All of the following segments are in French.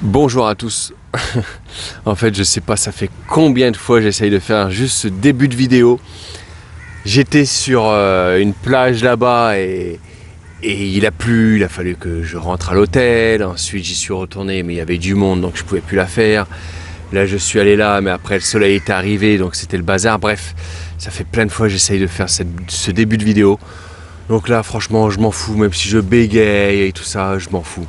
Bonjour à tous. En fait, je sais pas, ça fait combien de fois j'essaye de faire juste ce début de vidéo. J'étais sur une plage là-bas et il a plu, il a fallu que je rentre à l'hôtel. Ensuite, j'y suis retourné, mais il y avait du monde, donc je pouvais plus la faire. Là, je suis allé là, mais après le soleil est arrivé, donc c'était le bazar. Bref, ça fait plein de fois que j'essaye de faire ce début de vidéo. Donc là, franchement, je m'en fous, même si je bégaye et tout ça, je m'en fous.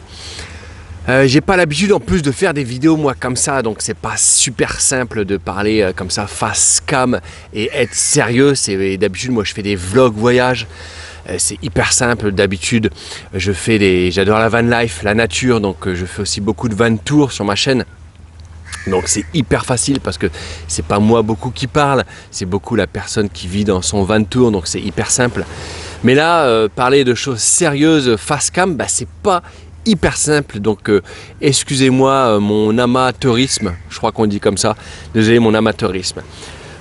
J'ai pas l'habitude en plus de faire des vidéos moi comme ça, donc c'est pas super simple de parler comme ça face cam et être sérieux. D'habitude moi je fais des vlogs voyages, c'est hyper simple. D'habitude j'adore la van life, la nature, donc je fais aussi beaucoup de van tours sur ma chaîne. Donc c'est hyper facile parce que c'est pas moi beaucoup qui parle, c'est beaucoup la personne qui vit dans son van tour, donc c'est hyper simple. Mais là, parler de choses sérieuses face cam, c'est pas hyper simple, donc excusez-moi mon amateurisme, je crois qu'on dit comme ça, désolé mon amateurisme.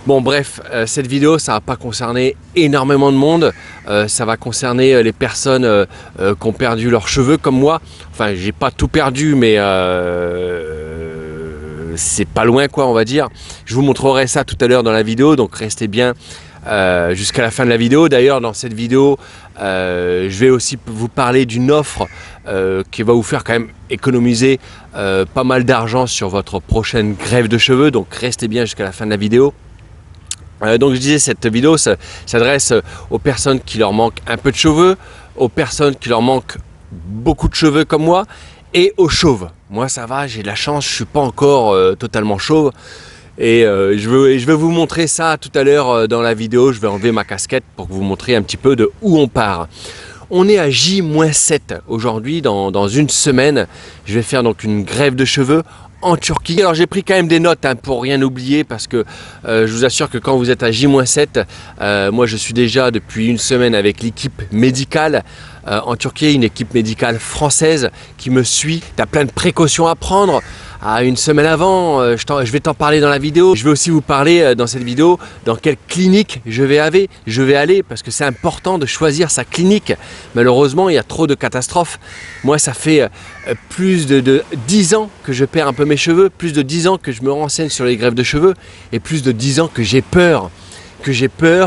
Bon bref, cette vidéo ça va pas concerner énormément de monde, ça va concerner les personnes qui ont perdu leurs cheveux comme moi. Enfin j'ai pas tout perdu, mais c'est pas loin quoi, on va dire. Je vous montrerai ça tout à l'heure dans la vidéo, donc restez bien jusqu'à la fin de la vidéo. D'ailleurs dans cette vidéo je vais aussi vous parler d'une offre qui va vous faire quand même économiser pas mal d'argent sur votre prochaine greffe de cheveux, donc restez bien jusqu'à la fin de la vidéo. Donc je disais, cette vidéo s'adresse aux personnes qui leur manquent un peu de cheveux, aux personnes qui leur manquent beaucoup de cheveux comme moi, et aux chauves. Moi ça va, j'ai de la chance, je suis pas encore totalement chauve. Et je vais vous montrer ça tout à l'heure dans la vidéo. Je vais enlever ma casquette pour vous montrer un petit peu de où on part. On est à J-7 aujourd'hui, dans une semaine. Je vais faire donc une greffe de cheveux en Turquie. Alors j'ai pris quand même des notes pour rien oublier, parce que je vous assure que quand vous êtes à J-7, moi je suis déjà depuis une semaine avec l'équipe médicale en Turquie, une équipe médicale française qui me suit. Tu as plein de précautions à prendre. Une semaine avant, je vais t'en parler dans la vidéo. Je vais aussi vous parler dans cette vidéo dans quelle clinique je vais aller, parce que c'est important de choisir sa clinique. Malheureusement, il y a trop de catastrophes. Moi, ça fait plus de 10 ans que je perds un peu mes cheveux, plus de 10 ans que je me renseigne sur les greffes de cheveux, et plus de 10 ans que j'ai peur.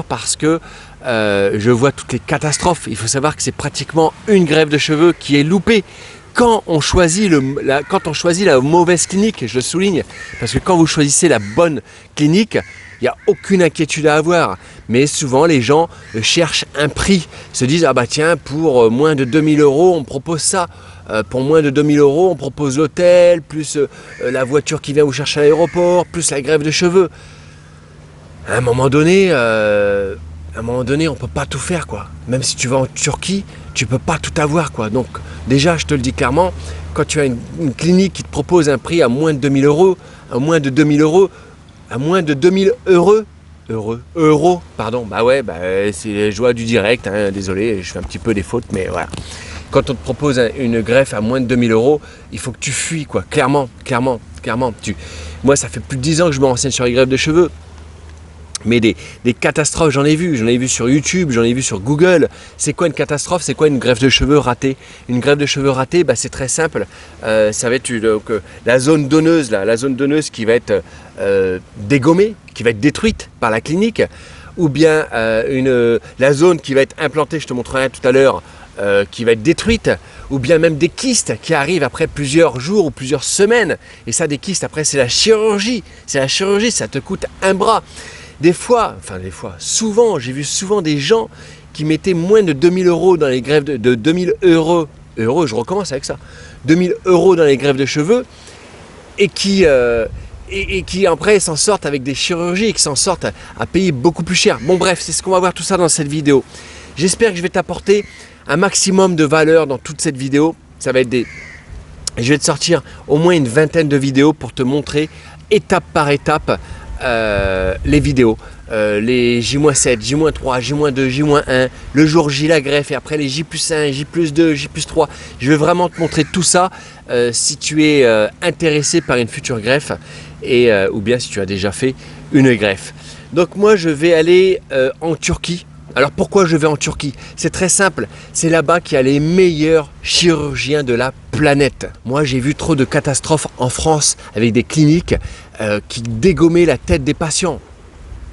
Parce que je vois toutes les catastrophes. Il faut savoir que c'est pratiquement une greffe de cheveux qui est loupée. Quand on choisit la mauvaise clinique, je le souligne, parce que quand vous choisissez la bonne clinique, il n'y a aucune inquiétude à avoir. Mais souvent, les gens cherchent un prix, se disent « Ah bah tiens, pour moins de 2000 euros, on propose ça. Pour moins de 2000 euros, on propose l'hôtel, plus la voiture qui vient vous chercher à l'aéroport, plus la greffe de cheveux. » À un moment donné, on peut pas tout faire quoi. Même si tu vas en Turquie, tu peux pas tout avoir quoi. Donc déjà, je te le dis clairement, quand tu as une clinique qui te propose un prix à moins de 2000 euros, à moins de 2000 euros, c'est les joies du direct, hein, désolé, je fais un petit peu des fautes, mais voilà. Quand on te propose une greffe à moins de 2000 euros, il faut que tu fuis quoi, clairement. Moi, ça fait plus de 10 ans que je me renseigne sur les greffes de cheveux. Mais des catastrophes, j'en ai vu sur YouTube, j'en ai vu sur Google. C'est quoi une catastrophe? C'est quoi une greffe de cheveux ratée? Une greffe de cheveux ratée, c'est très simple. Ça va être la zone donneuse qui va être dégommée, qui va être détruite par la clinique, ou bien la zone qui va être implantée, je te montrerai tout à l'heure, qui va être détruite, ou bien même des kystes qui arrivent après plusieurs jours ou plusieurs semaines. Et ça, des kystes, après c'est la chirurgie, ça te coûte un bras. Souvent, j'ai vu des gens qui mettaient moins de 2000 euros dans les greffes de 2000 euros, je recommence avec ça, 2000 euros dans les greffes de cheveux, et qui après s'en sortent avec des chirurgies, et qui s'en sortent à payer beaucoup plus cher. Bon bref, c'est ce qu'on va voir tout ça dans cette vidéo. J'espère que je vais t'apporter un maximum de valeur dans toute cette vidéo. Je vais te sortir au moins une vingtaine de vidéos pour te montrer étape par étape les vidéos, les J-7, J-3, J-2, J-1, le jour J la greffe, et après les J+1, J+2, J+3. Je vais vraiment te montrer tout ça si tu es intéressé par une future greffe, ou bien si tu as déjà fait une greffe. Donc moi je vais aller en Turquie. Alors pourquoi je vais en Turquie? C'est très simple, c'est là-bas qu'il y a les meilleurs chirurgiens de la planète. Moi j'ai vu trop de catastrophes en France avec des cliniques qui dégommaient la tête des patients.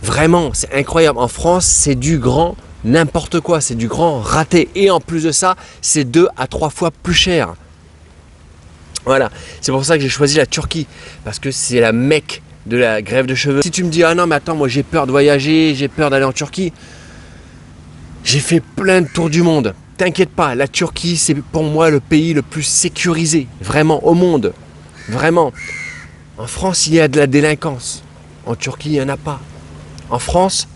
Vraiment, c'est incroyable. En France, c'est du grand n'importe quoi, c'est du grand raté. Et en plus de ça, c'est 2 à 3 fois plus cher. Voilà, c'est pour ça que j'ai choisi la Turquie, parce que c'est la Mecque de la greffe de cheveux. Si tu me dis, ah non mais attends, moi j'ai peur de voyager, j'ai peur d'aller en Turquie, j'ai fait plein de tours du monde. T'inquiète pas, la Turquie c'est pour moi le pays le plus sécurisé, vraiment, au monde. Vraiment. En France, il y a de la délinquance. En Turquie, il n'y en a pas. En France,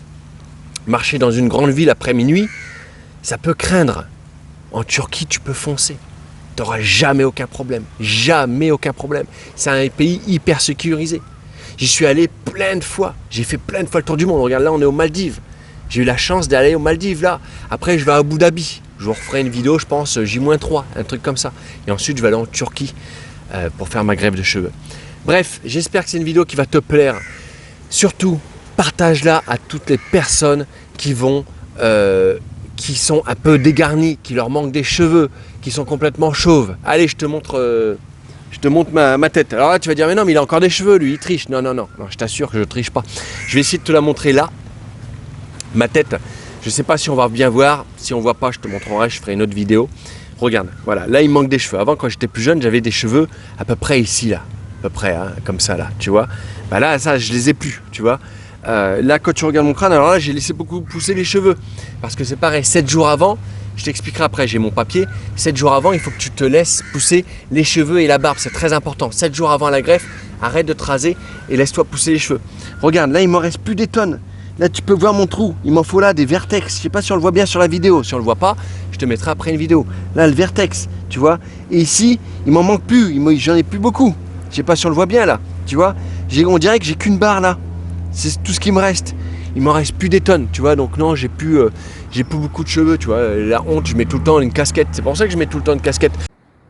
marcher dans une grande ville après minuit, ça peut craindre. En Turquie, tu peux foncer. Tu n'auras jamais aucun problème. Jamais aucun problème. C'est un pays hyper sécurisé. J'y suis allé plein de fois. J'ai fait plein de fois le tour du monde. Regarde, là, on est aux Maldives. J'ai eu la chance d'aller aux Maldives, là. Après, je vais à Abu Dhabi. Je vous referai une vidéo, je pense, J-3, un truc comme ça. Et ensuite, je vais aller en Turquie pour faire ma greffe de cheveux. Bref, j'espère que c'est une vidéo qui va te plaire. Surtout, partage-la à toutes les personnes qui vont, qui sont un peu dégarnies, qui leur manquent des cheveux, qui sont complètement chauves. Allez, je te montre ma tête. Alors là, tu vas dire, mais non, mais il a encore des cheveux, lui, il triche. Non, je t'assure que je ne triche pas. Je vais essayer de te la montrer là, ma tête. Je ne sais pas si on va bien voir. Si on ne voit pas, je te montrerai, je ferai une autre vidéo. Regarde, voilà, là, il manque des cheveux. Avant, quand j'étais plus jeune, j'avais des cheveux à peu près ici, là. À peu près, hein, comme ça, là, tu vois. Bah là, ça, je les ai plus, tu vois. Là, quand tu regardes mon crâne, alors là, j'ai laissé beaucoup pousser les cheveux. Parce que c'est pareil, 7 jours avant, je t'expliquerai après, j'ai mon papier. 7 jours avant, il faut que tu te laisses pousser les cheveux et la barbe. C'est très important. 7 jours avant la greffe, arrête de te raser et laisse-toi pousser les cheveux. Regarde, là, il ne me reste plus des tonnes. Là, tu peux voir mon trou. Il m'en faut là des vertex. Je ne sais pas si on le voit bien sur la vidéo. Si on ne le voit pas, je te mettrai après une vidéo. Là, le vertex, tu vois. Et ici, il m'en manque plus. J'en ai plus beaucoup. Je ne sais pas si on le voit bien là. Tu vois, on dirait que j'ai qu'une barre là. C'est tout ce qui me reste. Il m'en reste plus des tonnes, tu vois. Donc non, j'ai plus beaucoup de cheveux, tu vois. La honte, je mets tout le temps une casquette. C'est pour ça que je mets tout le temps une casquette.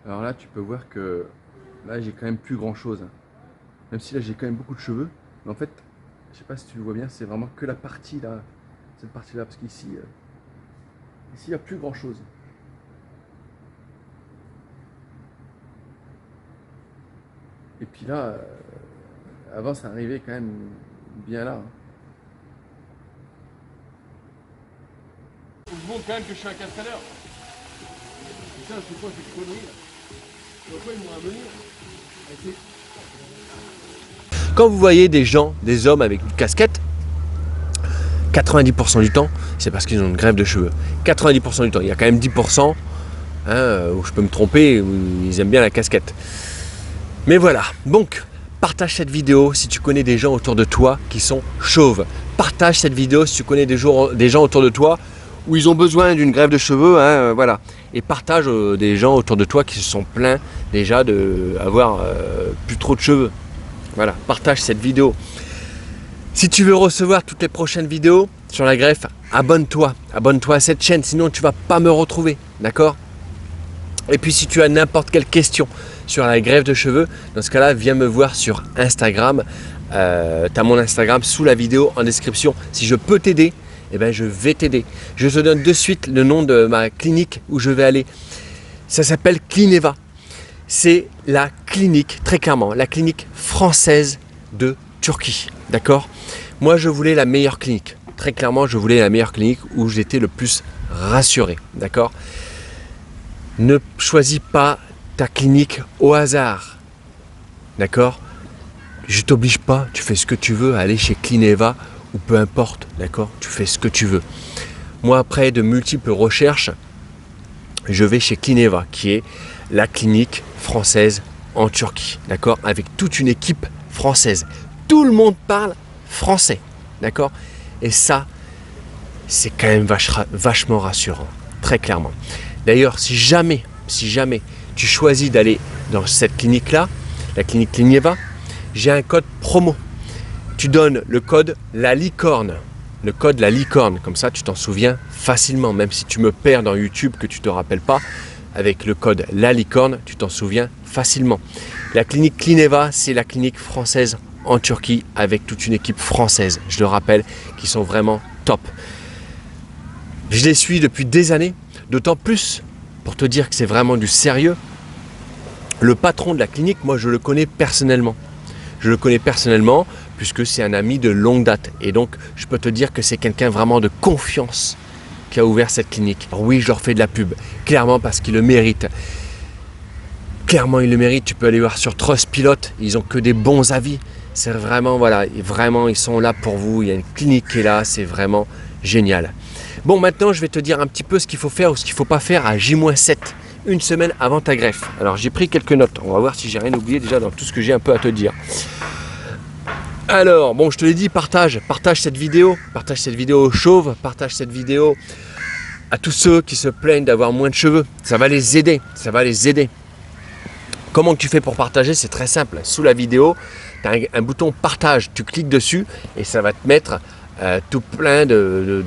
Alors là, tu peux voir que là, j'ai quand même plus grand chose. Même si là, j'ai quand même beaucoup de cheveux. Mais en fait, je sais pas si tu le vois bien, c'est vraiment que la partie là, cette partie là, parce qu'ici, ici, il n'y a plus grand chose. Et puis là, avant, ça arrivait quand même bien là. Je vous montre quand même que je suis un cascadeur. Putain, c'est quoi cette connerie là? Pourquoi ils m'ont amené? Quand vous voyez des gens, des hommes avec une casquette, 90% du temps, c'est parce qu'ils ont une greffe de cheveux. 90% du temps. Il y a quand même 10% où je peux me tromper, où ils aiment bien la casquette. Mais voilà, donc partage cette vidéo si tu connais des gens autour de toi qui sont chauves. Partage cette vidéo si tu connais des gens autour de toi où ils ont besoin d'une greffe de cheveux, voilà. Et partage des gens autour de toi qui se sont plaints déjà d'avoir plus trop de cheveux. Voilà, partage cette vidéo. Si tu veux recevoir toutes les prochaines vidéos sur la greffe, abonne-toi à cette chaîne, sinon tu ne vas pas me retrouver, d'accord? Et puis si tu as n'importe quelle question sur la greffe de cheveux, dans ce cas-là, viens me voir sur Instagram. Tu as mon Instagram sous la vidéo en description. Si je peux t'aider, eh ben, je vais t'aider. Je te donne de suite le nom de ma clinique où je vais aller. Ça s'appelle Clineva. C'est la clinique, très clairement, la clinique française de Turquie. D'accord? Moi, je voulais la meilleure clinique. Très clairement, je voulais la meilleure clinique où j'étais le plus rassuré. D'accord? Ne choisis pas ta clinique au hasard. D'accord? Je t'oblige pas, tu fais ce que tu veux à aller chez Clineva ou peu importe, d'accord? Tu fais ce que tu veux. Moi, après de multiples recherches, je vais chez Clineva, qui est la clinique française en Turquie, d'accord? Avec toute une équipe française. Tout le monde parle français, d'accord? Et ça, c'est quand même vachement rassurant, très clairement. D'ailleurs, si jamais tu choisis d'aller dans cette clinique-là, la clinique Clineva, j'ai un code promo. Tu donnes le code la licorne. Le code la licorne, comme ça tu t'en souviens facilement, même si tu me perds dans YouTube que tu ne te rappelles pas, avec le code la licorne, tu t'en souviens facilement. La clinique Clineva, c'est la clinique française en Turquie avec toute une équipe française, je le rappelle, qui sont vraiment top. Je les suis depuis des années, d'autant plus pour te dire que c'est vraiment du sérieux. Le patron de la clinique, moi je le connais personnellement. Je le connais personnellement puisque c'est un ami de longue date. Et donc je peux te dire que c'est quelqu'un vraiment de confiance qui a ouvert cette clinique. Alors oui, je leur fais de la pub, clairement parce qu'ils le méritent. Clairement, ils le méritent. Tu peux aller voir sur Trustpilot, ils ont que des bons avis. C'est vraiment, voilà, vraiment, ils sont là pour vous. Il y a une clinique qui est là, c'est vraiment génial. Bon, maintenant, je vais te dire un petit peu ce qu'il faut faire ou ce qu'il ne faut pas faire à J-7, une semaine avant ta greffe. Alors, j'ai pris quelques notes. On va voir si j'ai rien oublié déjà dans tout ce que j'ai un peu à te dire. Alors, bon, je te l'ai dit, partage cette vidéo aux chauves, partage cette vidéo à tous ceux qui se plaignent d'avoir moins de cheveux. Ça va les aider, Comment tu fais pour partager? C'est très simple. Sous la vidéo, tu as un bouton partage. Tu cliques dessus et ça va te mettre tout plein de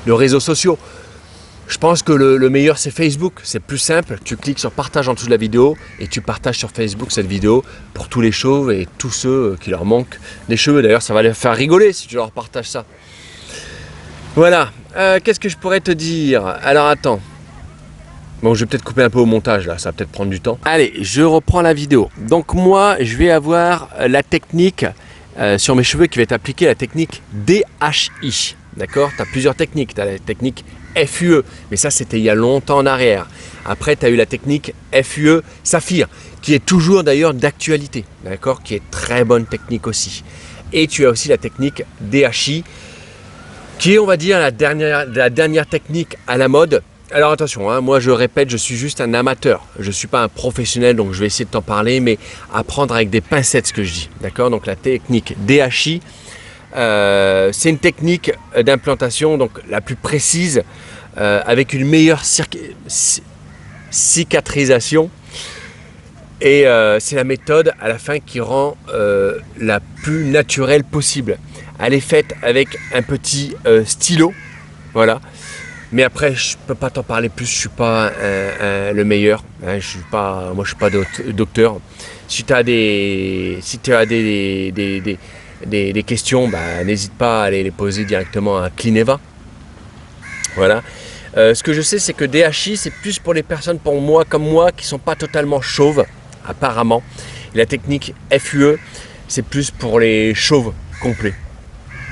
réseaux sociaux. Je pense que le meilleur, c'est Facebook. C'est plus simple. Tu cliques sur partage en dessous de la vidéo et tu partages sur Facebook cette vidéo pour tous les chauves et tous ceux qui leur manquent des cheveux. D'ailleurs, ça va les faire rigoler si tu leur partages ça. Voilà. Qu'est-ce que je pourrais te dire? Alors, attends. Bon, je vais peut-être couper un peu au montage là, ça va peut-être prendre du temps. Allez, je reprends la vidéo. Donc moi, je vais avoir la technique sur mes cheveux qui va être appliquée, la technique DHI. D'accord? Tu as plusieurs techniques. Tu as la technique FUE, mais ça c'était il y a longtemps en arrière. Après, tu as eu la technique FUE Saphir, qui est toujours d'ailleurs d'actualité. D'accord? Qui est très bonne technique aussi. Et tu as aussi la technique DHI, qui est, on va dire, la dernière technique à la mode. Alors attention, hein, moi je répète, je suis juste un amateur, je ne suis pas un professionnel, donc je vais essayer de t'en parler, mais à prendre avec des pincettes ce que je dis, d'accord? Donc la technique DHI, c'est une technique d'implantation donc la plus précise, avec une meilleure cicatrisation, et c'est la méthode à la fin qui rend la plus naturelle possible. Elle est faite avec un petit stylo, voilà. Mais après, je ne peux pas t'en parler plus, je ne suis pas le meilleur. Hein, moi, je ne suis pas docteur. Si tu as des questions, bah, n'hésite pas à aller les poser directement à Clineva. Voilà. Ce que je sais, c'est que DHI, c'est plus pour les personnes comme moi, qui ne sont pas totalement chauves, apparemment. Et la technique FUE, c'est plus pour les chauves complets.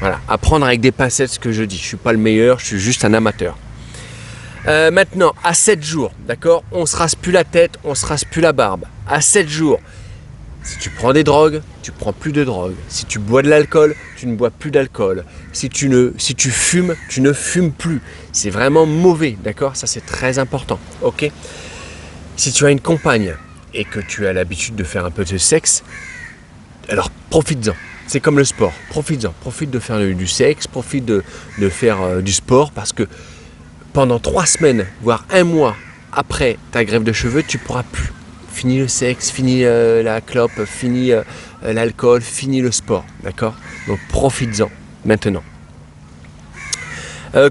Voilà. À prendre avec des pincettes ce que je dis. Je ne suis pas le meilleur, je suis juste un amateur. Maintenant, à 7 jours, d'accord, on ne se rase plus la tête, on ne se rase plus la barbe. À 7 jours, si tu prends des drogues, tu prends plus de drogue. Si tu bois de l'alcool, tu ne bois plus d'alcool. Si tu fumes, tu ne fumes plus. C'est vraiment mauvais, d'accord? Ça, c'est très important, ok? Si tu as une compagne et que tu as l'habitude de faire un peu de sexe, alors profites-en. C'est comme le sport, profites-en. Profite de faire du sexe, profite de faire du sport parce que pendant 3 semaines, voire 1 mois après ta greffe de cheveux, tu ne pourras plus. Fini le sexe, fini la clope, fini l'alcool, fini le sport. D'accord? Donc profites-en maintenant.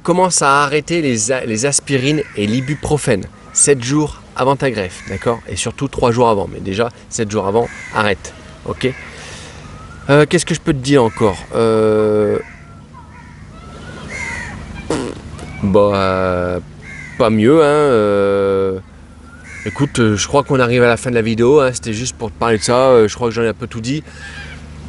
Commence à arrêter les aspirines et l'ibuprofène 7 jours avant ta greffe. D'accord? Et surtout 3 jours avant. Mais déjà, 7 jours avant, arrête. Ok? Qu'est-ce que je peux te dire encore? Pas mieux, hein. Écoute, je crois qu'on arrive à la fin de la vidéo, hein. C'était juste pour te parler de ça, je crois que j'en ai un peu tout dit.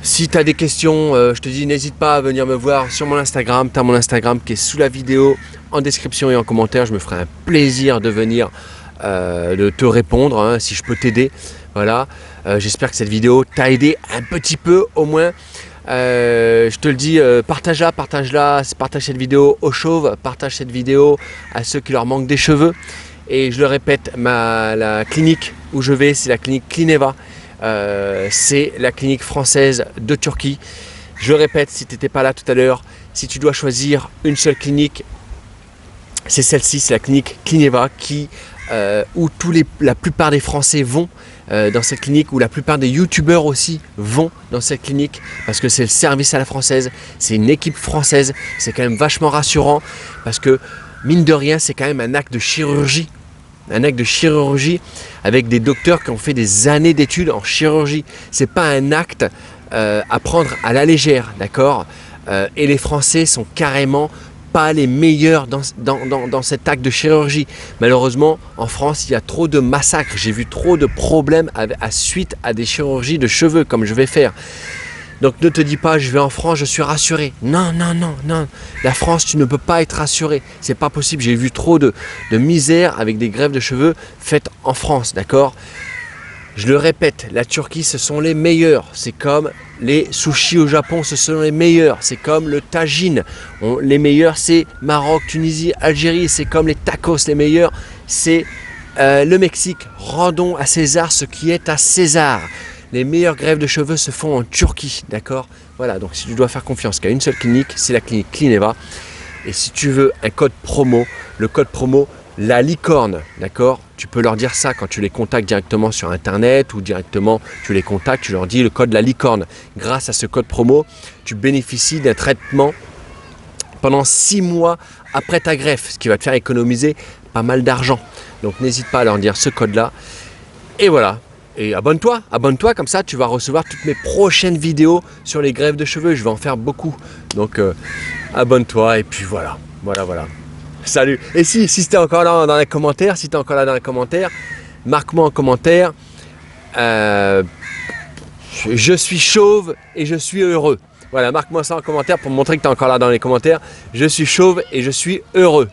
Si tu as des questions, je te dis, n'hésite pas à venir me voir sur mon Instagram. Tu as mon Instagram qui est sous la vidéo, en description et en commentaire. Je me ferai un plaisir de venir de te répondre, hein, si je peux t'aider. Voilà, j'espère que cette vidéo t'a aidé un petit peu au moins. Je te le dis, partage-la, partage cette vidéo aux chauves, partage cette vidéo à ceux qui leur manquent des cheveux. Et je le répète, la clinique où je vais, c'est la clinique Clineva. C'est la clinique française de Turquie. Je le répète, si tu n'étais pas là tout à l'heure, si tu dois choisir une seule clinique, c'est celle-ci, c'est la clinique Clineva où la plupart des Français vont dans cette clinique, où la plupart des youtubeurs aussi vont dans cette clinique, parce que c'est le service à la française, c'est une équipe française, c'est quand même vachement rassurant, parce que mine de rien, c'est quand même un acte de chirurgie, avec des docteurs qui ont fait des années d'études en chirurgie. C'est pas un acte à prendre à la légère, d'accord? Et les Français sont carrément pas les meilleurs dans cet acte de chirurgie. Malheureusement, en France, il y a trop de massacres. J'ai vu trop de problèmes suite à des chirurgies de cheveux, comme je vais faire. Donc ne te dis pas, je vais en France, je suis rassuré. Non, non, non, non. La France, tu ne peux pas être rassuré. C'est pas possible. J'ai vu trop de misère avec des greffes de cheveux faites en France, d'accord ? Je le répète, la Turquie, ce sont les meilleurs. C'est comme les sushis au Japon, ce sont les meilleurs. C'est comme le tagine. Les meilleurs, c'est Maroc, Tunisie, Algérie. C'est comme les tacos, les meilleurs. C'est le Mexique. Rendons à César ce qui est à César. Les meilleures greffes de cheveux se font en Turquie, d'accord ? Voilà, donc si tu dois faire confiance qu'à une seule clinique, c'est la clinique Clineva. Et si tu veux un code promo, le code promo La Licorne, d'accord ? Tu peux leur dire ça quand tu les contactes directement sur internet ou directement tu les contactes, tu leur dis le code La Licorne. Grâce à ce code promo, tu bénéficies d'un traitement pendant 6 mois après ta greffe, ce qui va te faire économiser pas mal d'argent. Donc n'hésite pas à leur dire ce code-là. Et voilà. Et abonne-toi, comme ça tu vas recevoir toutes mes prochaines vidéos sur les greffes de cheveux. Je vais en faire beaucoup. Donc abonne-toi et puis voilà. Voilà. Salut. Et si tu es encore là dans les commentaires, marque-moi en commentaire. Je suis chauve et je suis heureux. Voilà, marque-moi ça en commentaire pour me montrer que tu es encore là dans les commentaires. Je suis chauve et je suis heureux.